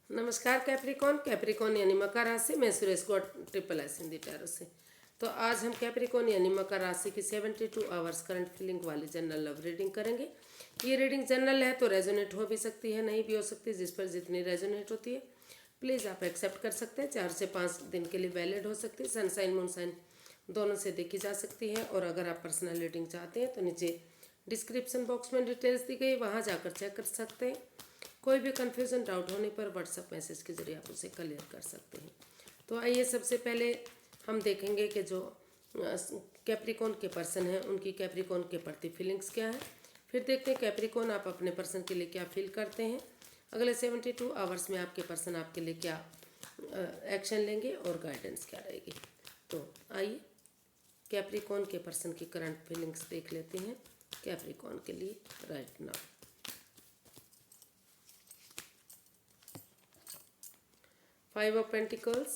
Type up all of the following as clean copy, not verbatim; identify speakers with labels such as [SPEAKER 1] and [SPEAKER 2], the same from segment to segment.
[SPEAKER 1] नमस्कार Capricorn. Capricorn यानी मकर राशि। मैं Suresh Gaur triple S Hindi tarot से। तो आज हम कैप्रिकॉन यानी मकर राशि की 72 आवर्स करंट फीलिंग वाली जनरल लव रीडिंग करेंगे। ये रीडिंग जनरल है तो रेजोनेट हो भी सकती है, नहीं भी हो सकती। जिस पर जितनी रेजोनेट होती है प्लीज़ आप एक्सेप्ट कर सकते हैं। 4 से 5 दिन के लिए वैलिड हो सकती है। सनसाइन मूनसाइन दोनों से देखी जा सकती है। और अगर आप पर्सनल रीडिंग चाहते हैं तो नीचे डिस्क्रिप्शन बॉक्स में डिटेल्स दी गई, वहाँ जाकर चेक कर सकते हैं। कोई भी कन्फ्यूज़न डाउट होने पर व्हाट्सएप मैसेज के जरिए आप उसे क्लियर कर सकते हैं। तो आइए सबसे पहले हम देखेंगे कि जो कैप्रिकॉन के पर्सन हैं उनकी कैप्रिकॉन के प्रति फीलिंग्स क्या है। फिर देखते हैं कैप्रिकॉन आप अपने पर्सन के लिए क्या फील करते हैं। अगले 72 आवर्स में आपके पर्सन आपके लिए क्या एक्शन लेंगे और गाइडेंस क्या रहेगी। तो आइए कैप्रिकॉन के पर्सन की करंट फीलिंग्स देख लेते हैं कैप्रिकॉन के लिए right now. 5 of Pentacles,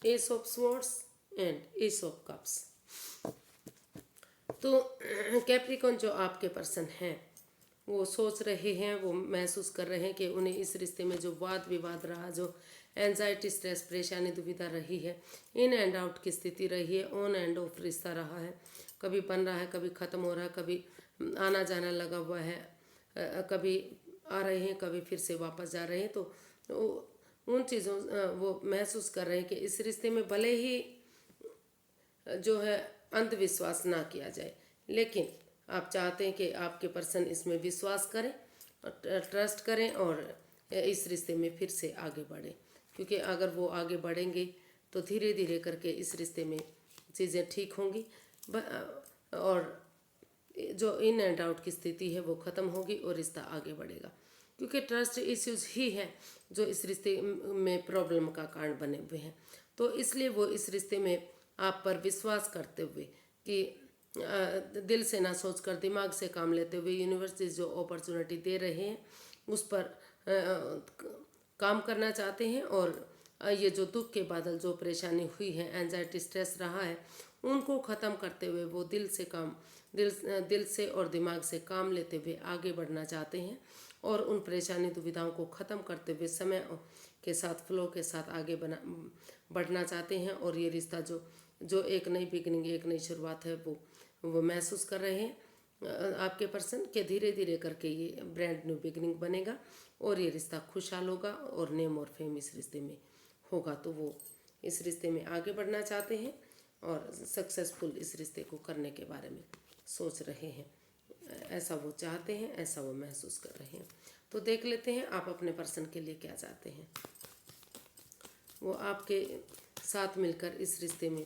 [SPEAKER 1] Ace of Swords and Ace of Cups। तो कैप्रिकॉन जो आपके पर्सन हैं वो सोच रहे हैं, वो महसूस कर रहे हैं कि उन्हें इस रिश्ते में जो वाद विवाद रहा, जो एंजाइटी, स्ट्रेस, परेशानी, दुविधा रही है, इन एंड आउट की स्थिति रही है, ऑन एंड ऑफ रिश्ता रहा है, कभी बन रहा है, कभी ख़त्म हो रहा है, कभी आना जाना लगा हुआ है, कभी आ रहे हैं, कभी फिर से वापस जा रहे हैं। तो उन चीज़ों वो महसूस कर रहे हैं कि इस रिश्ते में भले ही जो है अंधविश्वास ना किया जाए, लेकिन आप चाहते हैं कि आपके पर्सन इसमें विश्वास करें और ट्रस्ट करें और इस रिश्ते में फिर से आगे बढ़ें। क्योंकि अगर वो आगे बढ़ेंगे तो धीरे धीरे करके इस रिश्ते में चीज़ें ठीक होंगी और जो इन एंड आउट की स्थिति है वो ख़त्म होगी और रिश्ता आगे बढ़ेगा। क्योंकि ट्रस्ट इश्यूज ही है जो इस रिश्ते में प्रॉब्लम का कारण बने हुए हैं। तो इसलिए वो इस रिश्ते में आप पर विश्वास करते हुए कि दिल से ना सोचकर दिमाग से काम लेते हुए यूनिवर्स जो अपॉर्चुनिटी दे रहे हैं उस पर काम करना चाहते हैं। और ये जो दुख के बादल, जो परेशानी हुई है, एंजाइटी, स्ट्रेस रहा है, उनको ख़त्म करते हुए वो दिल से और दिमाग से काम लेते हुए आगे बढ़ना चाहते हैं और उन परेशानी दुविधाओं को ख़त्म करते हुए समय के साथ, फ्लो के साथ आगे बढ़ना चाहते हैं। और ये रिश्ता जो जो एक नई बिगनिंग, एक नई शुरुआत है, वो महसूस कर रहे हैं आपके पर्सन के धीरे धीरे करके ये ब्रांड न्यू बिगनिंग बनेगा और ये रिश्ता खुशहाल होगा और नेम और फेम इस रिश्ते में होगा। तो वो इस रिश्ते में आगे बढ़ना चाहते हैं और सक्सेसफुल इस रिश्ते को करने के बारे में सोच रहे हैं। ऐसा वो चाहते हैं, ऐसा वो महसूस कर रहे हैं। तो देख लेते हैं आप अपने पर्सन के लिए क्या चाहते हैं। वो आपके साथ मिलकर इस रिश्ते में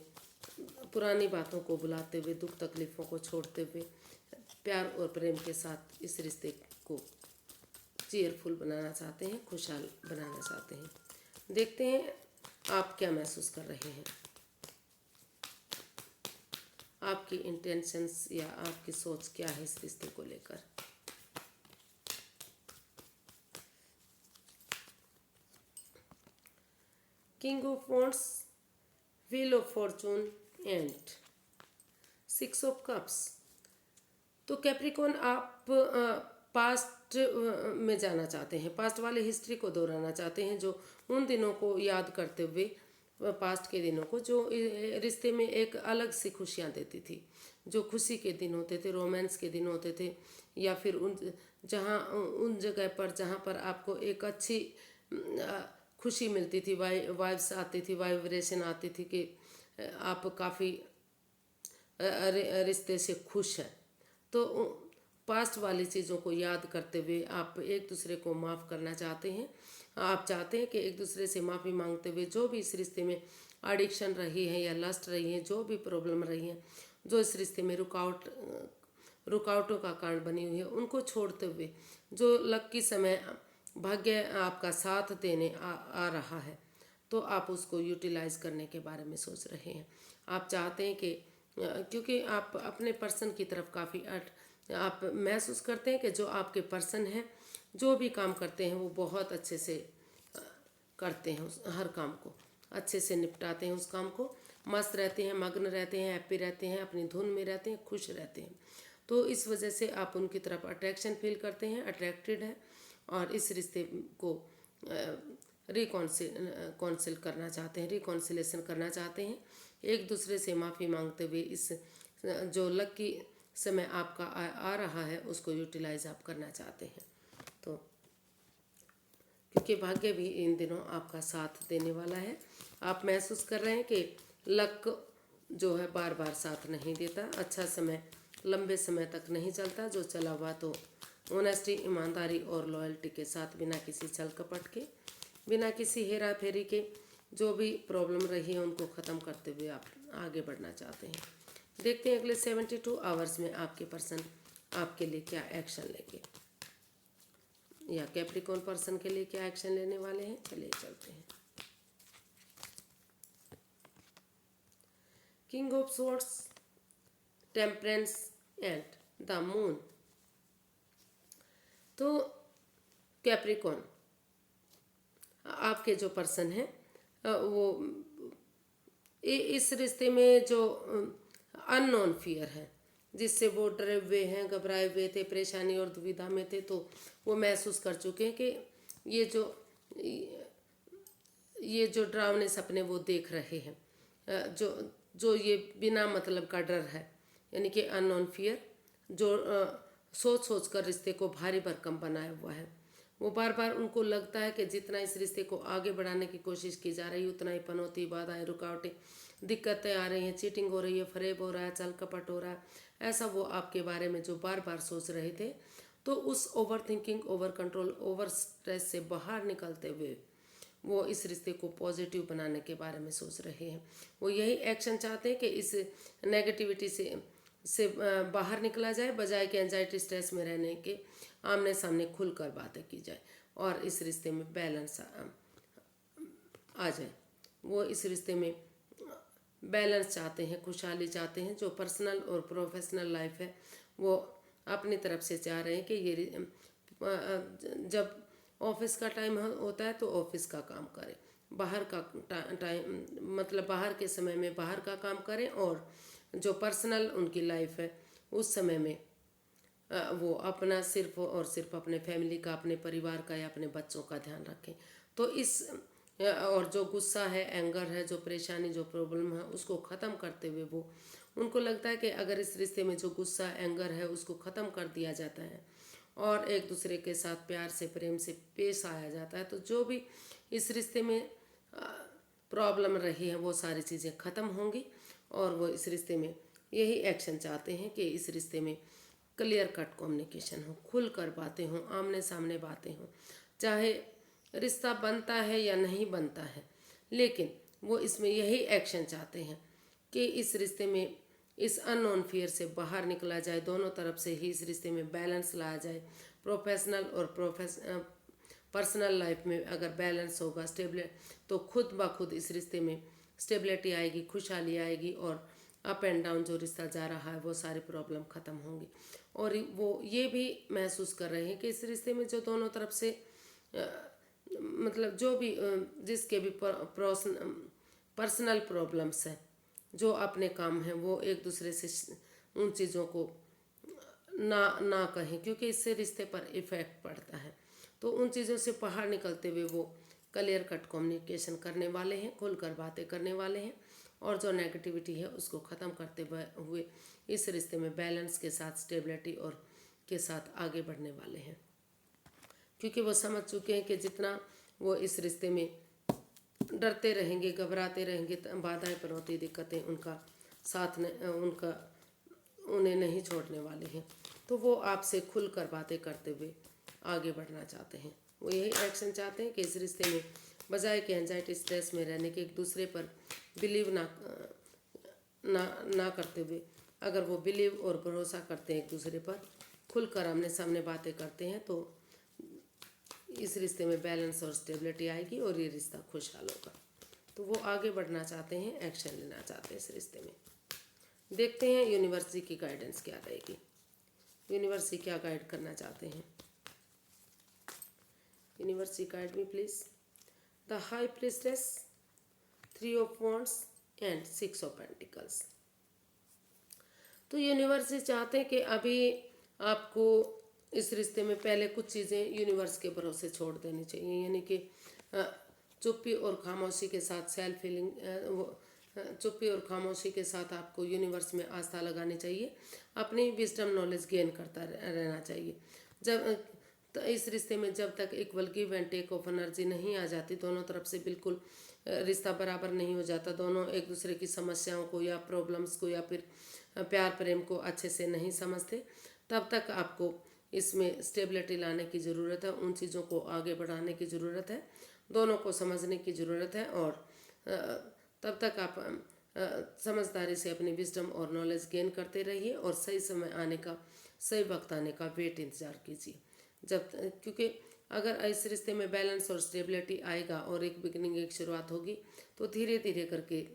[SPEAKER 1] पुरानी बातों को बुलाते हुए, दुख तकलीफ़ों को छोड़ते हुए, प्यार और प्रेम के साथ इस रिश्ते को चीयरफुल बनाना चाहते हैं, खुशहाल बनाना चाहते हैं। देखते हैं आप क्या महसूस कर रहे हैं, आपकी इंटेंशंस या आपकी सोच क्या है इस रिश्ते को लेकर। King of wands, wheel of Fortune and 6 of cups. तो कैप्रिकॉन आप पास्ट में जाना चाहते हैं, पास्ट वाले हिस्ट्री को दोहराना चाहते हैं, जो उन दिनों को याद करते हुए, पास्ट के दिनों को जो रिश्ते में एक अलग सी खुशियाँ देती थी, जो खुशी के दिन होते थे, रोमांस के दिन होते थे, या फिर उन जगह पर जहाँ पर आपको एक अच्छी खुशी मिलती थी, वाइब्स आती थी, वाइब्रेशन आती थी कि आप काफ़ी रिश्ते से खुश हैं। तो पास्ट वाली चीज़ों को याद करते हुए आप एक दूसरे को माफ़ करना चाहते हैं। आप चाहते हैं कि एक दूसरे से माफ़ी मांगते हुए जो भी इस रिश्ते में एडिक्शन रही है या लस्ट रही है, जो भी प्रॉब्लम रही है, जो इस रिश्ते में रुकावटों का कारण बनी हुई है, उनको छोड़ते हुए जो लकी समय भाग्य आपका साथ देने आ रहा है, तो आप उसको यूटिलाइज़ करने के बारे में सोच रहे हैं। आप चाहते हैं कि क्योंकि आप अपने पर्सन की तरफ काफ़ी आप महसूस करते हैं कि जो आपके पर्सन हैं, जो भी काम करते हैं वो बहुत अच्छे से करते हैं, हर काम को अच्छे से निपटाते हैं, उस काम को मस्त रहते हैं, मग्न रहते हैं, हैप्पी रहते हैं, अपनी धुन में रहते हैं, खुश रहते हैं। तो इस वजह से आप उनकी तरफ अट्रैक्शन फील करते हैं, अट्रैक्टेड हैं और इस रिश्ते को रिकॉन्सिल करना चाहते हैं, रिकॉन्सिलेशन करना चाहते हैं, एक दूसरे से माफ़ी मांगते हुए इस जो लकी समय आपका आ रहा है उसको यूटिलाइज आप करना चाहते हैं। तो क्योंकि भाग्य भी इन दिनों आपका साथ देने वाला है। आप महसूस कर रहे हैं कि लक जो है बार बार साथ नहीं देता, अच्छा समय लंबे समय तक नहीं चलता, जो चला हुआ तो ऑनेस्टी, ईमानदारी और लॉयल्टी के साथ, बिना किसी छल कपट के, बिना किसी हेरा फेरी के, जो भी प्रॉब्लम रही है उनको ख़त्म करते हुए आप आगे बढ़ना चाहते हैं। देखते हैं अगले 72 आवर्स में आपके पर्सन आपके लिए क्या एक्शन लेंगे, या कैप्रिकॉर्न पर्सन के लिए क्या एक्शन लेने वाले हैं। चलिए चलते हैं। King of swords, temperance and the moon. तो कैप्रिकॉर्न आपके जो पर्सन हैं वो इस रिश्ते में जो अननोन फियर है, जिससे वो डरे हुए हैं, घबराए हुए थे, परेशानी और दुविधा में थे, तो वो महसूस कर चुके हैं कि ये जो डरावने सपने वो देख रहे हैं, जो जो ये बिना मतलब का डर है, यानी कि अननोन फियर, जो सोच सोच कर रिश्ते को भारी भरकम बनाया हुआ है। वो बार बार उनको लगता है कि जितना इस रिश्ते को आगे बढ़ाने की कोशिश की जा रही है उतना ही पनौती, बाधाएं, रुकावटें, दिक्कतें आ रही हैं, चीटिंग हो रही है, फरेब हो रहा है, छल कपट हो रहा है, ऐसा वो आपके बारे में जो बार बार सोच रहे थे। तो उस over thinking, over control, over stress से बाहर निकलते हुए वो इस रिश्ते को पॉजिटिव बनाने के बारे में सोच रहे हैं। वो यही एक्शन चाहते हैं कि इस नेगेटिविटी से बाहर निकला जाए, बजाय कि एंजाइटी, स्ट्रेस में रहने के आमने सामने खुलकर बातें की जाए और इस रिश्ते में बैलेंस आ जाए। वो इस रिश्ते में बैलेंस चाहते हैं, खुशहाली चाहते हैं। जो पर्सनल और प्रोफेशनल लाइफ है वो अपनी तरफ से चाह रहे हैं कि ये जब ऑफिस का टाइम होता है तो ऑफिस का काम करें, बाहर का टाइम मतलब बाहर के समय में बाहर का काम करें, और जो पर्सनल उनकी लाइफ है उस समय में वो अपना सिर्फ और सिर्फ अपने फैमिली का, अपने परिवार का या अपने बच्चों का ध्यान रखें। तो इस और जो गुस्सा है, एंगर है, जो परेशानी, जो प्रॉब्लम है उसको ख़त्म करते हुए वो उनको लगता है कि अगर इस रिश्ते में जो गुस्सा, एंगर है उसको ख़त्म कर दिया जाता है और एक दूसरे के साथ प्यार से, प्रेम से पेश आया जाता है, तो जो भी इस रिश्ते में प्रॉब्लम रही है वो सारी चीज़ें ख़त्म होंगी। और वो इस रिश्ते में यही एक्शन चाहते हैं कि इस रिश्ते में क्लियर कट कम्युनिकेशन हो, खुल कर बातें हों, आमने सामने बातें हों, चाहे रिश्ता बनता है या नहीं बनता है, लेकिन वो इसमें यही एक्शन चाहते हैं कि इस रिश्ते में इस अननोन फियर से बाहर निकला जाए, दोनों तरफ से ही इस रिश्ते में बैलेंस लाया जाए। प्रोफेशनल और पर्सनल लाइफ में अगर बैलेंस होगा, स्टेबल, तो खुद ब खुद इस रिश्ते में स्टेबिलिटी आएगी, खुशहाली आएगी, और अप एंड डाउन जो रिश्ता जा रहा है वो सारी प्रॉब्लम ख़त्म होंगी। और वो ये भी महसूस कर रहे हैं कि इस रिश्ते में जो दोनों तरफ से मतलब जो भी जिसके भी पर्सनल प्रॉब्लम्स हैं, जो अपने काम हैं, वो एक दूसरे से उन चीज़ों को ना कहें, क्योंकि इससे रिश्ते पर इफ़ेक्ट पड़ता है। तो उन चीज़ों से बाहर निकलते हुए वो क्लियर कट कम्युनिकेशन करने वाले हैं, खुलकर बातें करने वाले हैं, और जो नेगेटिविटी है उसको ख़त्म करते हुए इस रिश्ते में बैलेंस के साथ, स्टेबिलिटी और के साथ आगे बढ़ने वाले हैं। क्योंकि वो समझ चुके हैं कि जितना वो इस रिश्ते में डरते रहेंगे, घबराते रहेंगे, बाधाएं, पनौती, दिक्कतें उनका साथ उन्हें नहीं छोड़ने वाले हैं। तो वो आपसे खुलकर बातें करते हुए आगे बढ़ना चाहते हैं। वो यही एक्शन चाहते हैं कि इस रिश्ते में बजाय कि एंजाइटी, स्ट्रेस में रहने के, एक दूसरे पर बिलीव ना करते हुए, अगर वो बिलीव और भरोसा करते हैं एक दूसरे पर, खुलकर आमने सामने बातें करते हैं, तो इस रिश्ते में बैलेंस और स्टेबिलिटी आएगी और ये रिश्ता खुशहाल होगा। तो वो आगे बढ़ना चाहते हैं, एक्शन लेना चाहते हैं इस रिश्ते में। देखते हैं यूनिवर्सिटी की गाइडेंस क्या रहेगी, यूनिवर्सिटी क्या गाइड करना चाहते हैं। University guide me please. The high priestess, 3 of wands and 6 of pentacles. तो यूनिवर्सिटी चाहते हैं कि अभी आपको इस रिश्ते में पहले कुछ चीज़ें यूनिवर्स के भरोसे छोड़ देनी चाहिए, यानी कि चुप्पी और खामोशी के साथ सेल्फ फीलिंग चुप्पी और खामोशी के साथ आपको यूनिवर्स में आस्था लगानी चाहिए, अपनी विजडम नॉलेज गेन करता रहना चाहिए। जब तो इस रिश्ते में जब तक equal give and take of energy नहीं आ जाती, दोनों तरफ से बिल्कुल रिश्ता बराबर नहीं हो जाता, दोनों एक दूसरे की समस्याओं को या प्रॉब्लम्स को या फिर प्यार प्रेम को अच्छे से नहीं समझते, तब तक आपको इसमें स्टेबिलिटी लाने की ज़रूरत है, उन चीज़ों को आगे बढ़ाने की ज़रूरत है, दोनों को समझने की ज़रूरत है। और तब तक आप समझदारी से अपनी विजडम और नॉलेज गेन करते रहिए और सही समय आने का, सही वक्त आने का इंतज़ार कीजिए। क्योंकि अगर इस रिश्ते में बैलेंस और स्टेबिलिटी आएगा और एक बिगनिंग, एक शुरुआत होगी, तो धीरे धीरे करके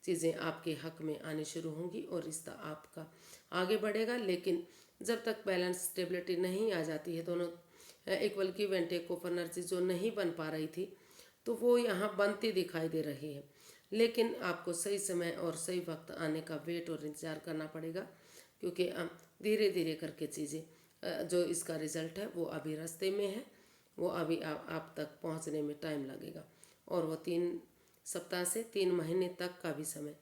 [SPEAKER 1] चीज़ें आपके हक में आनी शुरू होंगी और रिश्ता आपका आगे बढ़ेगा। लेकिन जब तक बैलेंस स्टेबिलिटी नहीं आ जाती है, दोनों equal give and take of energy जो नहीं बन पा रही थी, तो वो यहाँ बनती दिखाई दे रही है। लेकिन आपको सही समय और सही वक्त आने का वेट और इंतज़ार करना पड़ेगा, क्योंकि धीरे धीरे करके चीज़ें जो इसका रिज़ल्ट है वो अभी रास्ते में है, वो अभी आप तक पहुंचने में टाइम लगेगा, और वो 3 सप्ताह से 3 महीने तक का भी समय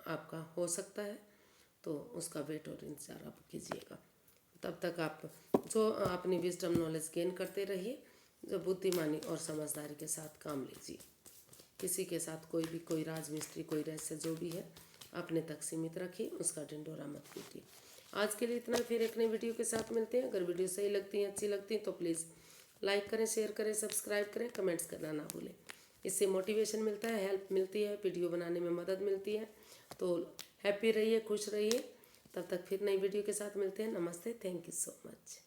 [SPEAKER 1] आपका हो सकता है। तो उसका वेट और इंतज़ार आप कीजिएगा। तब तक आप जो अपनी विजडम नॉलेज गेन करते रहिए, जो बुद्धिमानी और समझदारी के साथ काम लीजिए। किसी के साथ कोई राज मिस्ट्री, कोई रहस्य जो भी है अपने तक सीमित रखिए, उसका ढिंढोरा मत पीटिए। आज के लिए इतना, फिर एक नई वीडियो के साथ मिलते हैं। अगर वीडियो सही लगती है, अच्छी लगती है, तो प्लीज़ लाइक करें, शेयर करें, सब्सक्राइब करें, कमेंट्स करना ना भूलें। इससे मोटिवेशन मिलता है, हेल्प मिलती है, वीडियो बनाने में मदद मिलती है। तो हैप्पी रहिए, खुश रहिए। तब तक फिर नई वीडियो के साथ मिलते हैं। नमस्ते, थैंक यू सो मच।